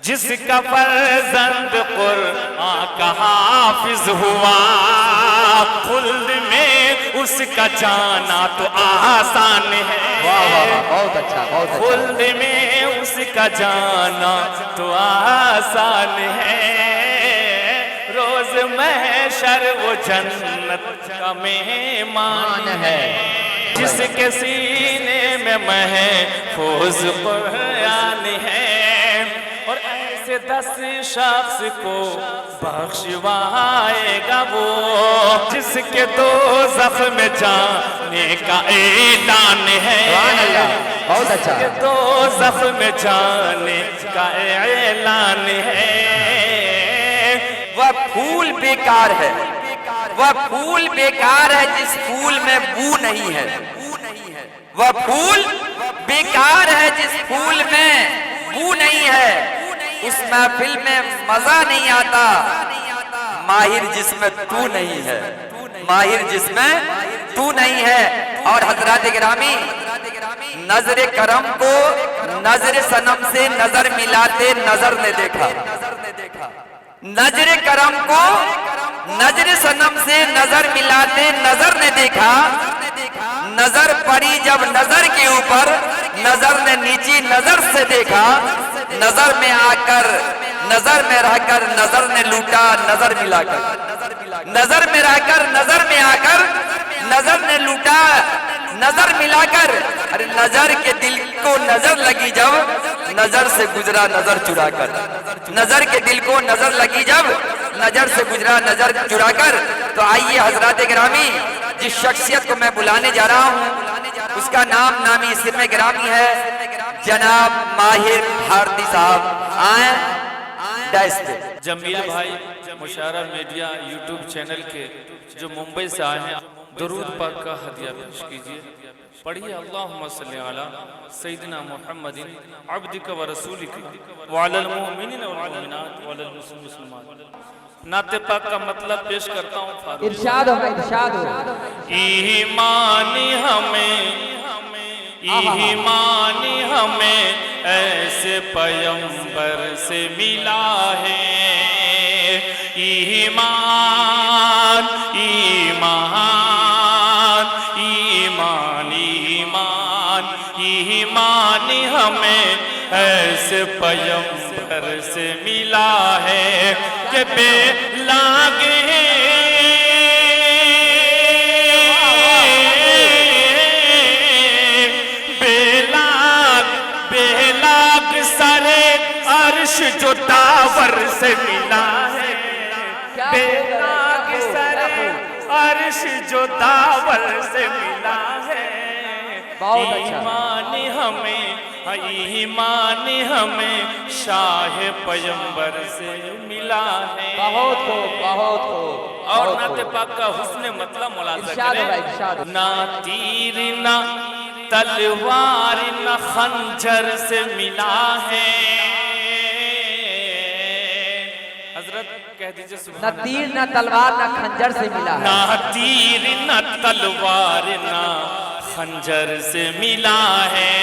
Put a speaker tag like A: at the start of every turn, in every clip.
A: جس کا فرزند قرآن کا حافظ ہوا، خلد میں اس کا جانا تو آسان ہے۔
B: بہت اچھا، بہت اچھا۔
A: خلد میں اس کا جانا تو آسان ہے، روز محشر وہ جنت کا مہمان ہے، جس کے سینے میں محفوظ قرآن ہے، اور ایسے 10 شخص کو بخشوائے گا وہ، جس کے دوزخ میں جانے کا اعلان ہے،
B: بہت اچھا،
A: جس کے دوزخ میں جانے کا اعلان ہے۔
C: وہ پھول بیکار ہے، وہ پھول بیکار ہے جس پھول میں بو نہیں ہے، وہ پھول بیکار ہے جس پھول میں بو نہیں ہے، اس محفل میں مزہ نہیں آتا، ماہر جس میں تو نہیں ہے، ماہر جس میں تو نہیں ہے۔ اور حضرات گرامی، نظر کرم کو نظر صنم سے نظر ملاتے نظر نے دیکھا، نظر کرم کو نظر صنم سے نظر ملاتے نظر نے دیکھا، نظر پڑی جب نظر کے اوپر نظر نے نیچی نظر سے دیکھا، نظر میں آ کر نظر میں رہ کر نظر نے لوٹا نظر ملا کر، نظر میں رہ کر نظر میں آ کر نظر نے لوٹا نظر ملا کر، ارے نظر کے دل کو نظر لگی جب نظر سے گزرا نظر چرا کر، نظر کے دل کو نظر لگی جب نظر سے گزرا نظر چرا کر۔ تو آئیے حضرات گرامی، جس شخصیت کو میں بلانے جا رہا ہوں اس کا نام نامی سر میں گرامی ہے جناب ماہر بھارتی صاحب، آئیں ڈائس پہ۔
A: جمیل بھائی مشاعرہ میڈیا یوٹیوب چینل کے جو ممبئی سے آئے ہیں، درود پاک کا ہدیہ پیش کیجئے۔ پڑھیے اللہم صلی علی سیدنا محمد عبدک و رسولک وعلی المؤمنین والمؤمنات وعلی المسلمات۔ نعت پاک کا مطلب پیش کرتا ہوں فاروق۔
B: ارشاد ہو، ارشاد ہو۔
A: ایمان ہمیں ایسے پیمبر سے ملا ہے، ایمان ایمان ایمان ایمان ایمان ہمیں ایسے پیمبر سے ملا ہے کہ بے لاگ جو داور سے ملا ہے، بے لاگ سر عرش جو داور سے ملا ہے، ایمان ہمیں شاہ پیمبر سے ملا ہے۔
B: بہت خوب، بہت خوب۔
A: اور نعت پاک کا حسن مطلب ملاحظہ کریں، نہ تیر نہ تلوار نہ خنجر سے ملا ہے، کہہ دیجئے سبحان اللہ،
B: نہ تیر نہ تلوار نہ خنجر سے ملا ہے،
A: نہ تیر نہ تلوار نہ خنجر سے ملا ہے،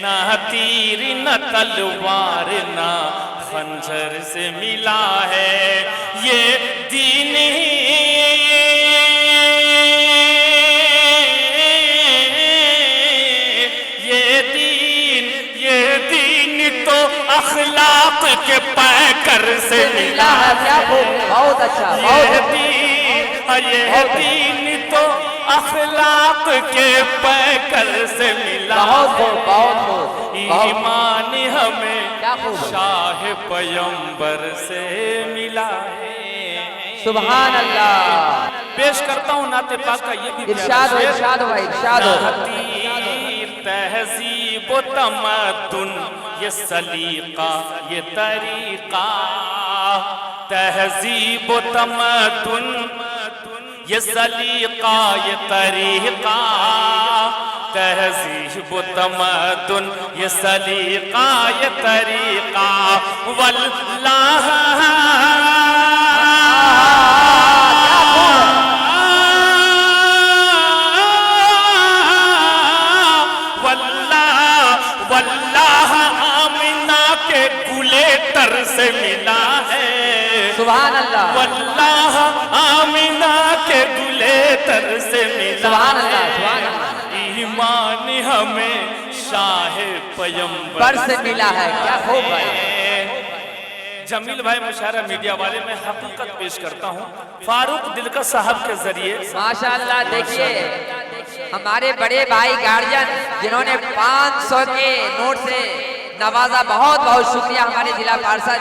A: نہ تیر نہ تلوار نہ خنجر سے ملا ہے، یہ دین اخلاق کے پیکر سے ملا ہے،
B: بہت اچھا،
A: یہ دین تو اخلاق کے پیکر سے ملا ہے، ایمان ہمیں شاہ پیمبر سے ملا ہے۔
B: سبحان اللہ۔
A: پیش کرتا ہوں نعت پاک کا یہ بھی
B: ارشاد ہو، ارشاد ہو، ارشاد ہو۔
A: تہذیب و تمدن یہ سلیقہ یہ طریقہ، تہذیب و تمدن یہ سلیقہ یہ طریقہ، تہذیب و تمدن یہ سلیقہ یہ طریقہ، واللہ تر سے ملا ہے،
B: سبحان اللہ،
A: واللہ آمینہ کے گلے تر سے ملا
B: سبحان اللہ،
A: ہے،
B: سبحان اللہ،
A: ایمان ہمیں شاہ پیمبر
B: پر سے ملا ہے، کیا خوب ہے۔
A: جمیل بھائی مشاعرہ میڈیا والے، میں حقیقت پیش کرتا ہوں فاروق دلکش صاحب کے ذریعے۔
B: ماشاءاللہ دیکھیے ہمارے بڑے بھائی گارجن جنہوں نے 500 کے نوٹ سے نوازا، بہت بہت شکریہ ہمارے ضلع پارشد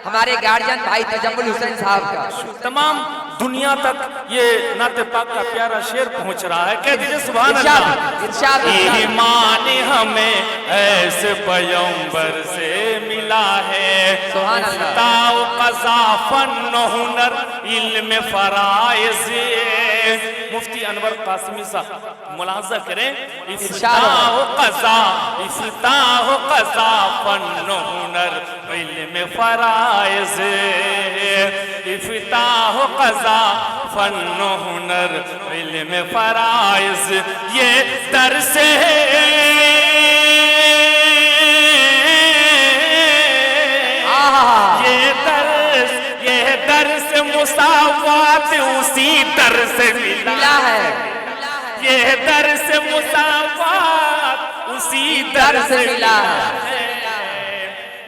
B: ہمارے گارجن بھائی تجمل حسین صاحب کا۔
A: تمام دنیا تک یہ نعت پاک کا پیارا شعر پہنچ رہا ہے، کہہ دیجئے سبحان اللہ۔
B: ارشاد
A: ایمان ہمیں ایسے پیمبر سے ملا ہے،
B: سبحان اللہ۔
A: افتاء و قضا فن و ہنر علم فرائض، مفتی انور قاسمی صاحب ملاحظہ کریں، افتاء و قضا فن و ہنر علم فرائض، افتاء و قضا فن و ہنر علم فرائض، یہ درس یہ درس مساوات اسی درس ملا ہے، یہ درس مساوات اسی درس ملا ہے،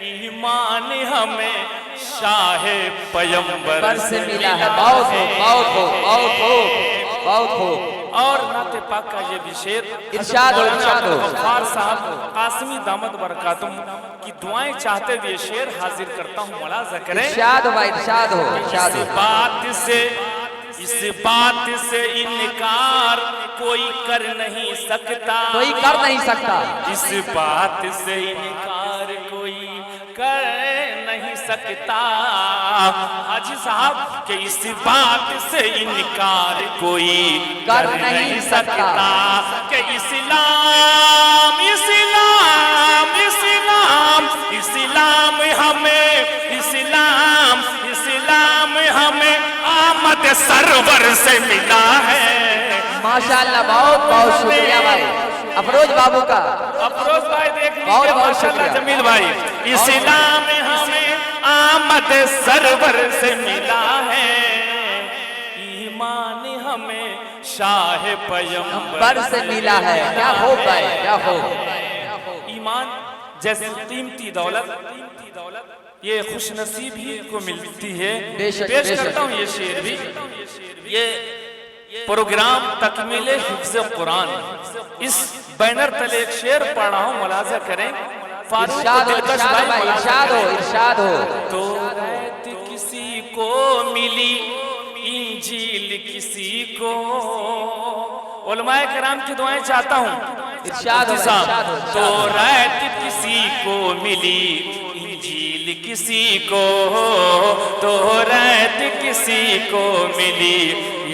A: ایمان ہمیں شاہ پیمبر
B: پر سے ملا ہے، بہت خوب، بہت خوب، بہت خوب، بہت خوب۔
A: اور نعت پاک کا یہ بھی شعر
B: ارشاد ہو، ارشاد ہو۔
A: غفار صاحب قاسمی دامت برکاتم کی دعائیں چاہتے ہوئے شعر حاضر کرتا ہوں، ملاحظہ کریں۔
B: ارشاد ہو بھائی، ارشاد ہو، ارشاد ہو۔
A: اس بات سے انکار کوئی کر نہیں سکتا،
B: کوئی کر نہیں سکتا،
A: اس بات سے انکار کوئی کر نہیں سکتا، حاجی صاحب کہ اس بات سے انکار کوئی کر نہیں سکتا کہ اسلام اسلام اسلام اسلام ہمیں اسلام اسلام ہمیں آمد سرور سے ملا ہے۔
B: ماشاءاللہ، بہت بہت شکریہ بھائی افروز بابو کا۔
A: افروز بھائی دیکھ
B: بہت
A: لیجئے،
B: بہت
A: ماشاءاللہ
B: شکریہ۔
A: جمیل بھائی، اسلام ہمیں آمد سرور سے ملا ہے، ایمان ہمیں شاہ پیمبر
B: پر سے ملا ہے، کیا خوب بھائی، کیا خوب۔
A: ایمان جیسے قیمتی دولت یہ خوش نصیب ہی کو ملتی ہے۔
B: بے شک،
A: پیش
B: بے شک۔
A: کرتا ہوں یہ شعر بھی، یہ پروگرام تکمیل حفظ قرآن، اس بینر تلے ایک شعر پڑھ رہا ہوں، ملاحظہ کریں۔ فاروق
B: ارشاد ہو،
A: دلکش
B: ارشاد ہو بھائی،
A: ملاحظہ
B: ارشاد ہو،
A: کریں۔
B: ارشاد ہو۔
A: توریت کسی کو ملی، انجیل کسی کو، علماء کرام کی دعائیں چاہتا ہوں۔
B: ارشاد ہو، ارشاد ہو۔
A: توریت کسی کو ملی، انجیل کسی کو، توریت کسی کو ملی،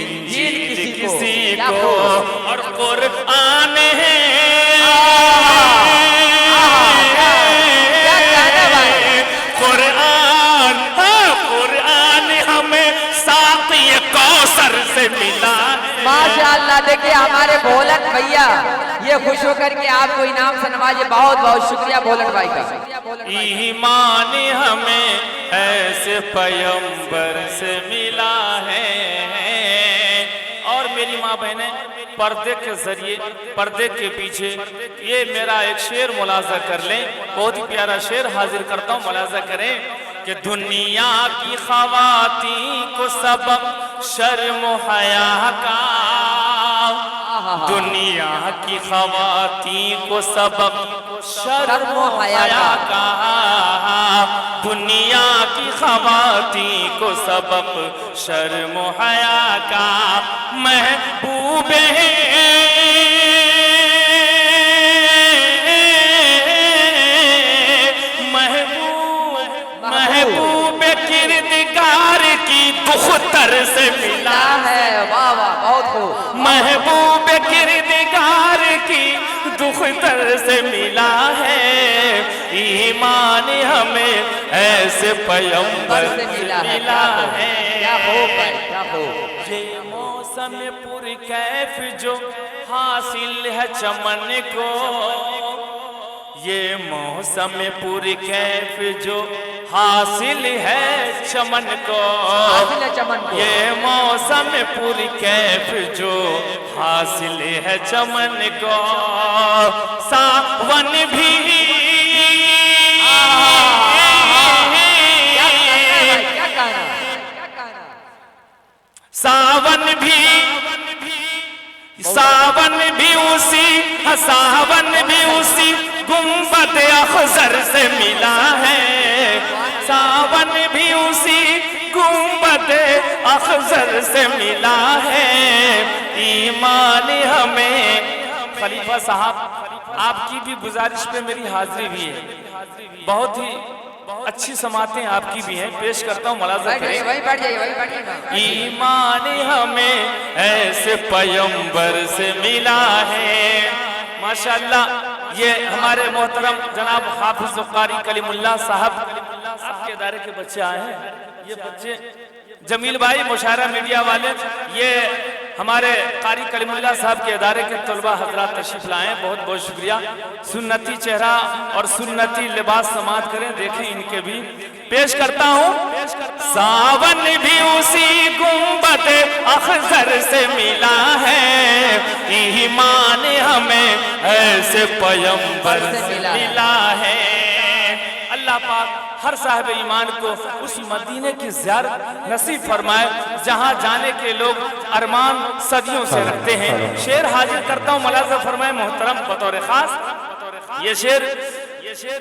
A: انجیل کسی کو، اور قرآن ہے قرآن ہمیں ساقی کوثر سے ملا ہے۔
B: ماشاءاللہ دیکھیں ہمارے بھولن بھیا یہ خوش ہو کر کے آپ کو انعام سے نوازے، بہت بہت شکریہ بھولن بھائی کا۔
A: ایمان ہمیں ایسے پیمبر سے ملا ہے، اور میری ماں بہنیں پردے کے ذریعے، پردے کے پیچھے یہ میرا ایک شعر ملاحظہ کر لیں، بہت ہی پیارا شعر حاضر کرتا ہوں، ملاحظہ کریں کہ دنیا کی خواتین کو سبق شرم و حیا کا، دنیا کی خواتین کو سبق شرم و حیا کا، دنیا کی خواتین کو سبق شرم و حیا کا، محبوب محبوب کردگار کی دختر سے ملا ہے،
B: واہ واہ، بہت خوب۔
A: محبوب کردگار کی دختر سے ملا ہے، ایمان ہمیں ایسے پیمبر سے ملا ہے۔
B: کیا خوب ہے، کیا خوب۔
A: یہ موسم پر کیف جو حاصل ہے چمن کو، یہ موسم پر کیف جو حاصل ہے چمن کو،
B: حاصل ہے چمن کو،
A: یہ موسم پر کیف جو حاصل ہے چمن کو، ساون بھی ساون بھی اسی گنبد اخضر سے ملا ہے، ساون بھی اسی گنبد اخضر سے ملا ہے، ایمان ہمیں خلیفہ صاحب آپ کی بھی گزارش پہ میری حاضری بھی ہے، بہت ہی اچھی سماعتیں آپ کی بھی ہیں، پیش کرتا ہوں ملاحظہ کریں۔
B: وہی بیٹھ جائیے، وہی بیٹھ جائیے۔
A: ایمان ہمیں ایسے پیغمبر سے ملا ہے، ماشاءاللہ یہ ہمارے محترم جناب حافظ قاری کلیم اللہ صاحب آپ کے ادارے کے بچے آئے ہیں، یہ بچے جمیل بھائی مشاہرہ میڈیا والے، یہ ہمارے قاری کلیم اللہ صاحب کے ادارے کے طلبہ حضرات تشریف لائے ہیں، بہت بہت شکریہ۔ سنتی چہرہ اور سنتی لباس سماعت کریں، دیکھیں ان کے بھی پیش کرتا ہوں۔ ساون بھی اسی گنبد اخضر سے ملا ہے، ایمان ہمیں ایسے پیغمبر سے ملا ہے۔ اللہ پاک ہر صاحب ایمان کو اس مدینے کی زیارت نصیب فرمائے جہاں جانے کے لوگ ارمان صدیوں سے رکھتے ہیں۔ شعر حاضر کرتا ہوں، ملاحظہ فرمائے محترم بطور خاص، یہ شعر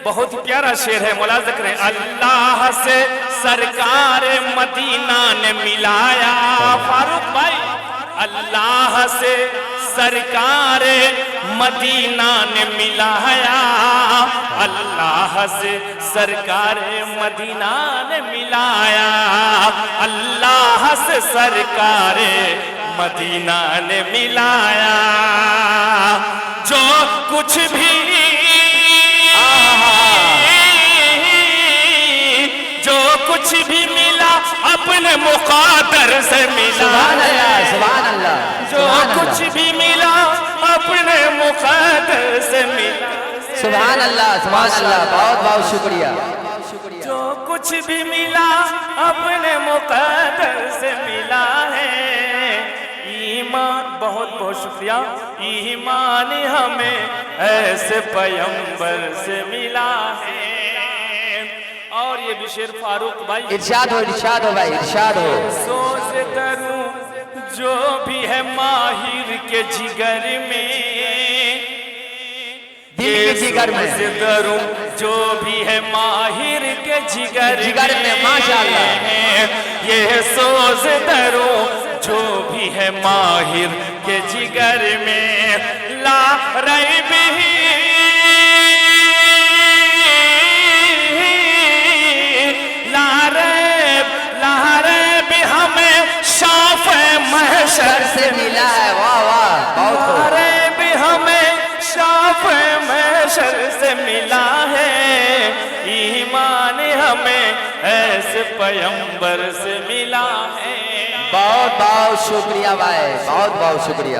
A: بہت ہی پیارا شعر ہے، ملاحظہ کریں۔ اللہ سے سرکار مدینہ نے ملایا، فاروق بھائی، اللہ سے سرکار مدینہ نے ملایا، اللہ سے سرکار مدینہ نے ملایا، اللہ سے سرکار مدینہ نے ملایا، جو کچھ بھی ملا اپنے مقدر سے ملا،
B: سبحان اللہ، سبحان اللہ،
A: جو کچھ بھی ملا اپنے مقدر سے ملا،
B: سبحان اللہ، سبحان اللہ، بہت بہت شکریہ۔
A: جو کچھ بھی ملا اپنے مقدر سے ملا ہے، ایمان بہت بہت شکریہ، ایمان ہمیں ایسے پیغمبر سے ملا ہے۔ اور یہ بھی شعر فاروق بھائی،
B: ارشاد ہو، ارشاد ہو بھائی، ارشاد ہو۔
A: سوز دروں جو بھی ہے ماہر کے جگر میں،
B: دل کے جگر میں،
A: سوز دروں جو بھی ہے ماہر کے جگر
B: میں، ماشاءاللہ،
A: یہ سوز دروں جو بھی ہے ماہر کے جگر میں، لا ریب
B: محشر سے ملا ہے، واہ واہ، بہت خوب۔
A: بھی ہمیں شاف محشر سے ملا ہے، ایمان ہمیں ایسے پیغمبر سے ملا ہے۔
B: بہت بہت شکریہ بھائی، بہت بہت شکریہ۔